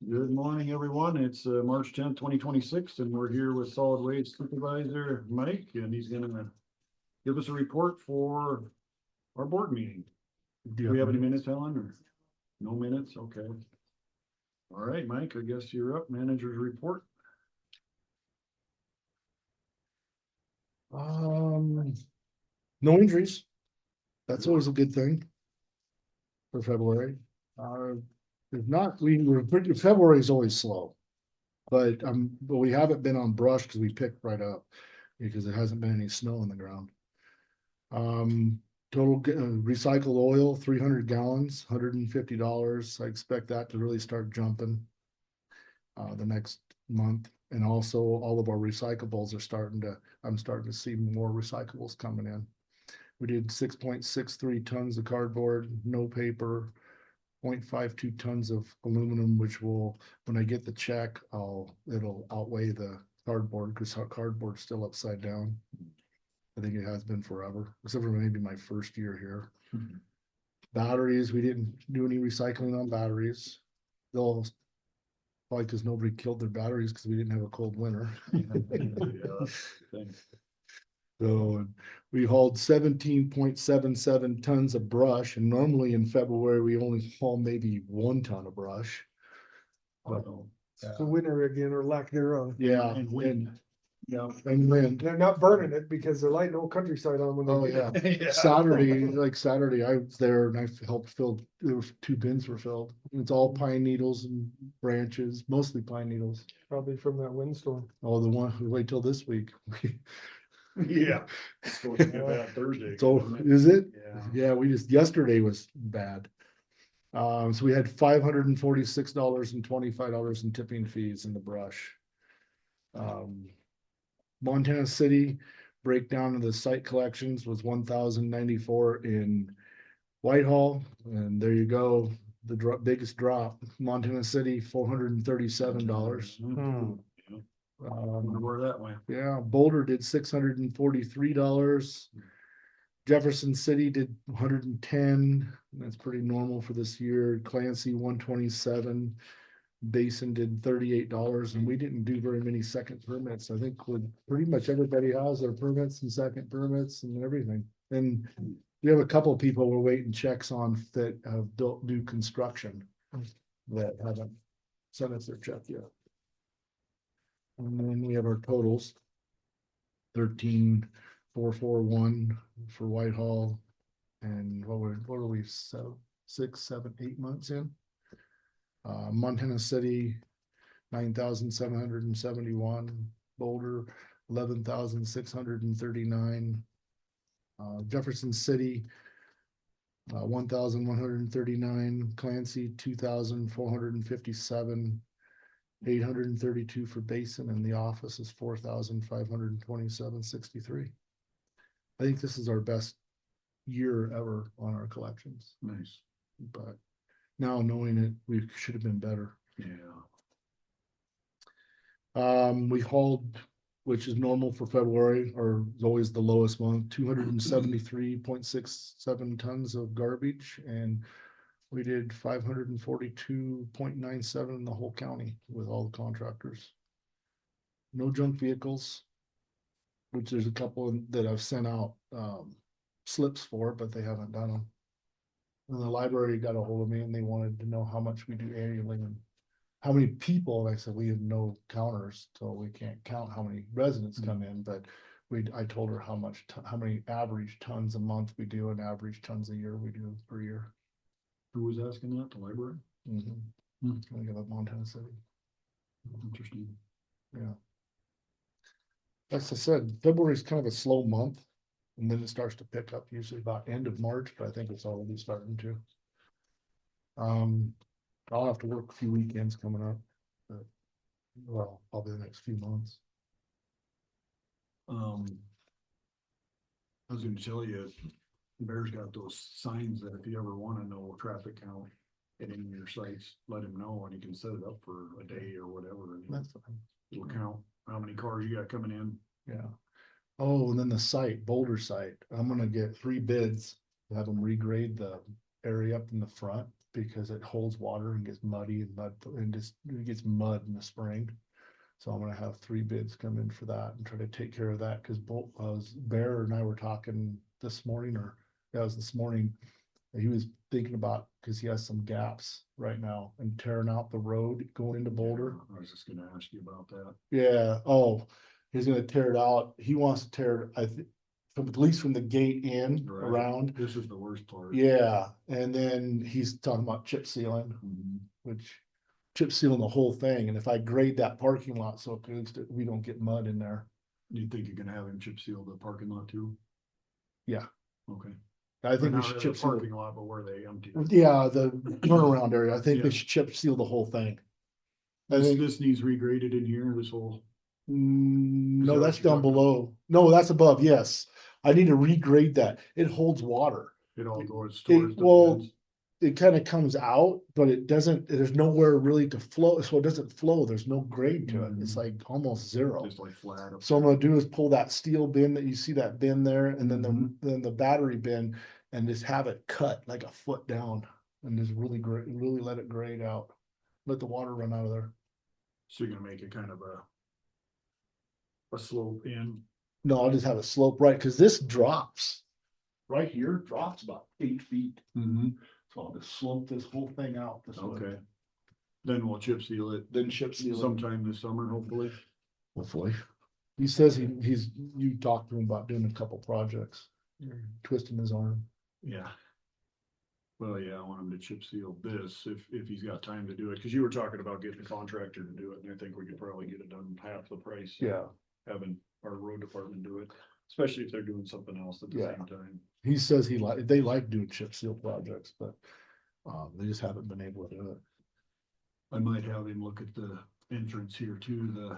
Good morning, everyone. It's March 10th, 2026, and we're here with Solid Waste Supervisor Mike, and he's gonna give us a report for our board meeting. Do we have any minutes, Helen, or no minutes? Okay. All right, Mike, I guess you're up. Manager's report. No injuries. That's always a good thing for February. If not, February is always slow. But we haven't been on brush because we picked right up because there hasn't been any snow on the ground. Total recycled oil, 300 gallons, $150. I expect that to really start jumping the next month. And also all of our recyclables are I'm starting to see more recyclables coming in. We did 6.63 tons of cardboard, no paper, 0.52 tons of aluminum, which will, when I get the check, it'll outweigh the cardboard because our cardboard's still upside down. I think it has been forever, except for maybe my first year here. Mm-hmm. Batteries, we didn't do any recycling on batteries. They'll probably because nobody killed their batteries because we didn't have a cold winter. So we hauled 17.77 tons of brush, and normally in February we only haul maybe 1 ton of brush. The winter again, or lack thereof. Yeah, and wind. Yeah, and wind. They're not burning it because they're lighting old countryside on when they yeah. Yeah. Saturday, I was there and I helped fill. There was 2 bins were filled. It's all pine needles and branches, mostly pine needles. probably from that windstorm. Oh, the one. Wait till this week. Yeah. It's supposed to be a bad Thursday. So is it? Yeah. Yeah, yesterday was bad. So we had $546 and $25 in tipping fees in the brush. Montana City breakdown of the site collections was 1,094 in Whitehall, and there you go. The biggest drop. Montana City $437. Wonder where that went. Yeah, Boulder did $643. Jefferson City did 110. That's pretty normal for this year. Clancy 127. Basin did $38, and we didn't do very many second permits. I think pretty much everybody has their permits and second permits and everything. And we have a couple of people we're waiting checks on that have built new construction that haven't sent us their check yet. And then we have our totals. 13,441 for Whitehall, and what are we 6, 7, 8 months in? Montana City 9,771, Boulder 11,639, Jefferson City 1,139, Clancy 2,457, 832 for Basin, and the office is 4,527.63. I think this is our best year ever on our collections. Nice. But now knowing it, we should have been better. Yeah. We hauled, which is normal for February, or is always the lowest month, 273.67 tons of garbage, and we did 542.97 in the whole county with all the contractors. No junk vehicles, which there's a couple that I've sent out slips for, but they haven't done them. And the library got a hold of me and they wanted to know how much we do annually and how many people. And I said, we have no counters, so we can't count how many residents come in, but I told her how many average tons a month we do and average tons a year we do per year. Who was asking that? The library? Mm-hmm. I got up Montana City. Interesting. Yeah. As I said, February is kind of a slow month, and then it starts to pick up usually about end of March, but I think it's already starting to. I'll have to work a few weekends coming up, but well, probably the next few months. I was going to tell you, Bear's got those signs that if you ever want to know traffic count at any of your sites, let him know and you can set it up for a day or whatever. And That's fine. it'll count how many cars you got coming in. Yeah. Oh, and then the Boulder site, I'm gonna get 3 bids to have them regrade the area up in the front because it holds water and gets muddy and it gets mud in the spring. So I'm gonna have 3 bids come in for that and try to take care of that, cause both, Bear and I were talking this morning, or that was this morning. He was thinking about, cause he has some gaps right now and tearing out the road going into Boulder. I was just gonna ask you about that. Yeah, oh, he's gonna tear it out. He wants to tear it, I think, from, at least from the gate in Right. around. This is the worst part. Yeah, and then he's talking about chip sealing, Mhm. which chip sealing the whole thing. And if I grade that parking lot so at least we don't get mud in there. You think you can have him chip seal the parking lot too? Yeah, Okay. I Or think we not should really chip the seal. parking lot, but where they empty it. Yeah, the turnaround area. I think they Yeah. should chip seal the whole thing. I This, think, this needs regraded in here, this whole, no, that what that's you're down talking about? below. No, that's above, yes. I need to regrade that. It holds water. it all goes It, towards the well, bins. it kind of comes out, but it doesn't, there's nowhere really to flow, so it doesn't flow, there's no grade to it, it's Mhm. like almost zero. Just like flat. up So I'm there. gonna do is pull that steel bin that you see, that bin there, and then Mhm. then the battery bin, and just have it cut like a foot down. And just really really let it grade out, let the water run out of there. So you're gonna make it kind of a slope in. No, I'll just have a slope, right, cause this drops. Right here drops about 8 feet, so I'll just slope this whole thing out this way. Okay. Then we'll chip seal it Then chip seal it. sometime this summer, hopefully. Hopefully. He says you talked to him about doing a couple projects, twisting his arm. Yeah. Well, yeah, I want him to chip seal this if he's got time to do it, cause you were talking about getting a contractor to do it, and I think we could probably get it done half the price. Yeah, Having our road department do it, especially if they're doing something else at the Yeah. same time. he says they like doing chip seal projects, but they just haven't been able to do it. I might have him look at the entrance here too,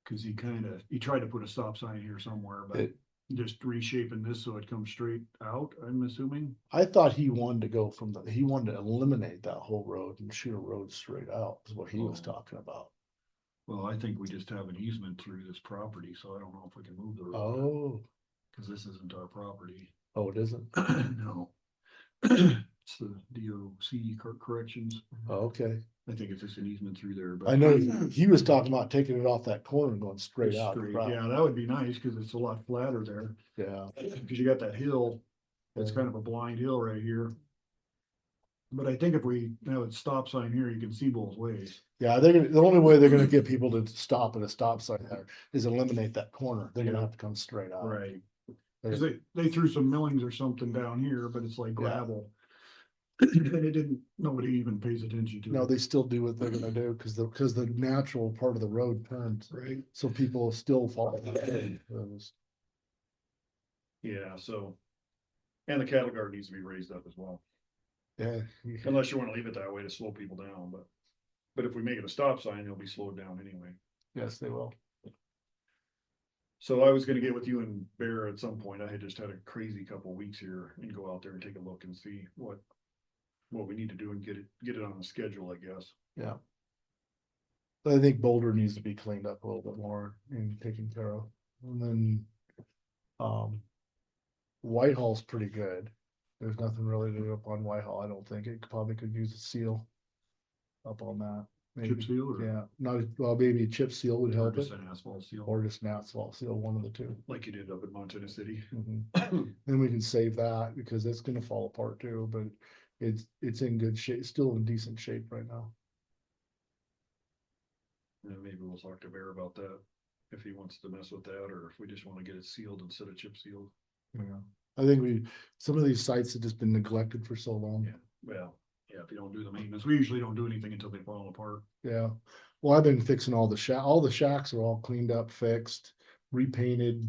cause he tried to put a stop sign here somewhere, but It- just reshaping this so it comes straight out, I'm assuming. I thought he wanted to go he wanted to eliminate that whole road and shoot a road straight out, is what he was Oh. talking about. Well, I think we just have an easement through this property, so I don't know if we can move the road, Oh, cause this isn't our property. oh, it isn't? No. It's the DOC corrections. Oh, okay. I think it's just an easement through there, but. I know he was talking about taking it off that corner and going straight It's out. straight, right. yeah, that would be nice, cause it's a lot flatter there, Yeah, cause you got that hill, it's Yeah. kind of a blind hill right here. But I think if we have a stop sign here, you can see both ways. yeah, the only way they're gonna get people to stop at a stop sign there is eliminate that corner. They're gonna Yeah. have to come straight out. Right. Cause they threw some millings or something down here, but it's like gravel. And it didn't, nobody even pays attention to No, it. they still do what they're gonna do, cause the natural part of the road turns, Right, so people still follow. yeah, so. And the cattle guard needs to be raised up as well, Yeah, unless you wanna leave it that way to slow people down, but. But if we make it a stop sign, they'll be slowed down anyway. yes, they will. So I was gonna get with you and Bear at some point. I had just had a crazy couple weeks here and go out there and take a look and see what we need to do and get it on the schedule, I guess. Yeah. I think Boulder needs to be cleaned up a little bit more and taken care of. And then, Whitehall's pretty good. There's nothing really to do up on Whitehall. I don't think it probably could use a seal up on that. Chip Maybe, seal or? yeah, not, well, maybe a chip seal would Or help it, just an asphalt seal, or just an asphalt seal, one of the two. like you did up in Montana City. Mhm. Then we can save that because it's gonna fall apart too, but it's in good shape, still in decent shape right now. Yeah, maybe we'll talk to Bear about that, if he wants to mess with that, or if we just wanna get it sealed instead of chip sealed. Yeah, I think some of these sites have just been neglected for so long. Yeah, well, yeah, if you don't do the maintenance, we usually don't do anything until they fall apart. Yeah, well, I've been fixing all the shacks are all cleaned up, fixed, repainted.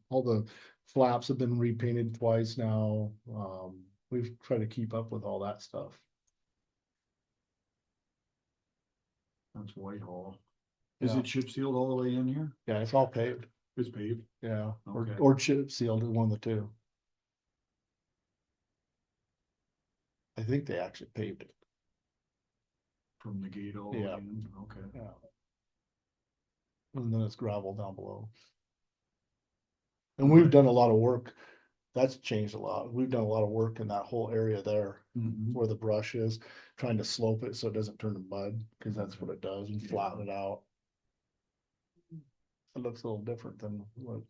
All the flaps have been repainted twice now. We've tried to keep up with all that stuff. That's Whitehall. Is Yeah. it chip sealed all the way in here? Yeah, it's all paved. It's paved Yeah, Okay. or chip sealed, one of the two. I think they actually paved it. from the gate all the Yeah. way in, okay. Yeah. And then it's gravel down below. And we've Right. done a lot of work. that's changed a lot. We've done a lot of work in that whole area there Mhm. where the brush is, trying to slope it so it doesn't turn to mud, because that's what it does, and flatten it out. It looks a little different than what,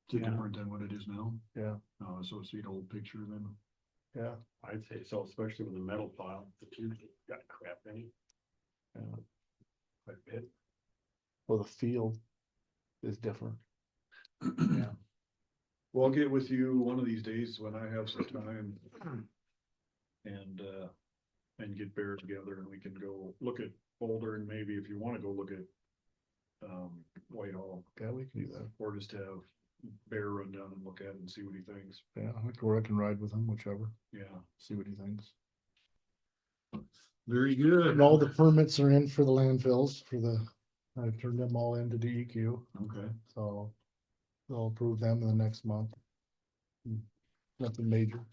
Is it Yeah. different than what it is now? yeah, So it's the old picture then. yeah. I'd say so, especially with the metal pile, the tubes got crap in it. Yeah. Quite a bit. Well, the field is different. Yeah. Well, I'll get with you one of these days when I have some time. And get Bear together and we can go look at Boulder and maybe if you wanna go look at. Whitehall, Yeah, we can do that. or just have Bear run down and look at it and see what he thinks. Yeah, or I can ride with him, whichever, Yeah, see what he thinks. very good. And all the permits are in for the landfills for I've turned them all into DEQ, Okay, so they'll approve them in the next month. Nothing major.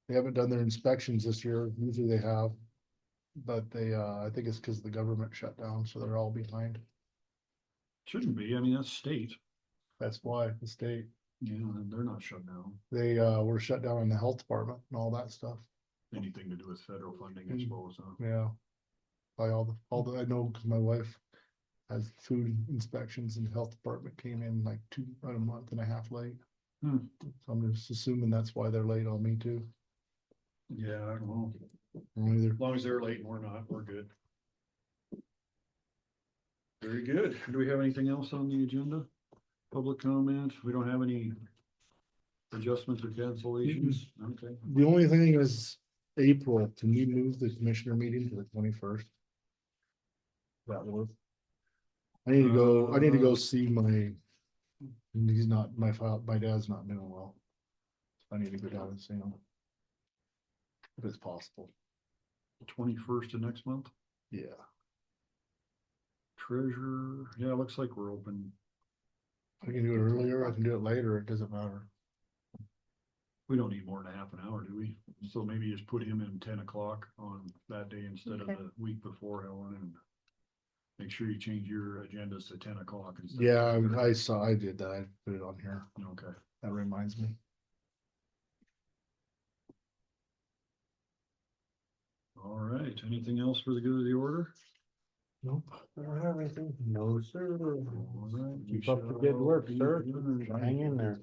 They haven't done their inspections this year. Usually they have. But I think it's because the government shut down, so they're all behind. shouldn't be, I mean, that's state, That's why the state, and they're not shut down. they were shut down in the health department and all that stuff. Anything to do with federal funding, I Mm. suppose, huh? Yeah. By all the, I know, because my wife has food inspections and the health department came in like about a month and a half late. Hmm. So I'm just assuming that's why they're late on me too. Yeah, I don't know, Either. as long as they're late and we're not, we're good. Very good, do we have anything else on the agenda? Public comment, we don't have any adjustments or cancellations, okay. The only thing is April, can we move the commissioner meeting to the 21st? That work? I need to go see he's not, my dad's not doing well. I need to go down and see him. If it's possible, 21st of next month, yeah. treasurer, yeah, it looks like we're open. I can do it earlier, I can do it later, it doesn't matter. We don't need more than a half an hour, do we? So maybe just put him in 10 o'clock on that day instead of Okay. the week before, Helen, and make sure you change your agendas to 10 o'clock instead. of Yeah, 10:30. I did that, I put it on here, Okay, that reminds me. all right, anything else for the good of the order? Nope. I don't have anything. No, sir. All right, we Keep up the good shall work, be sir. adjourned. Hang in there.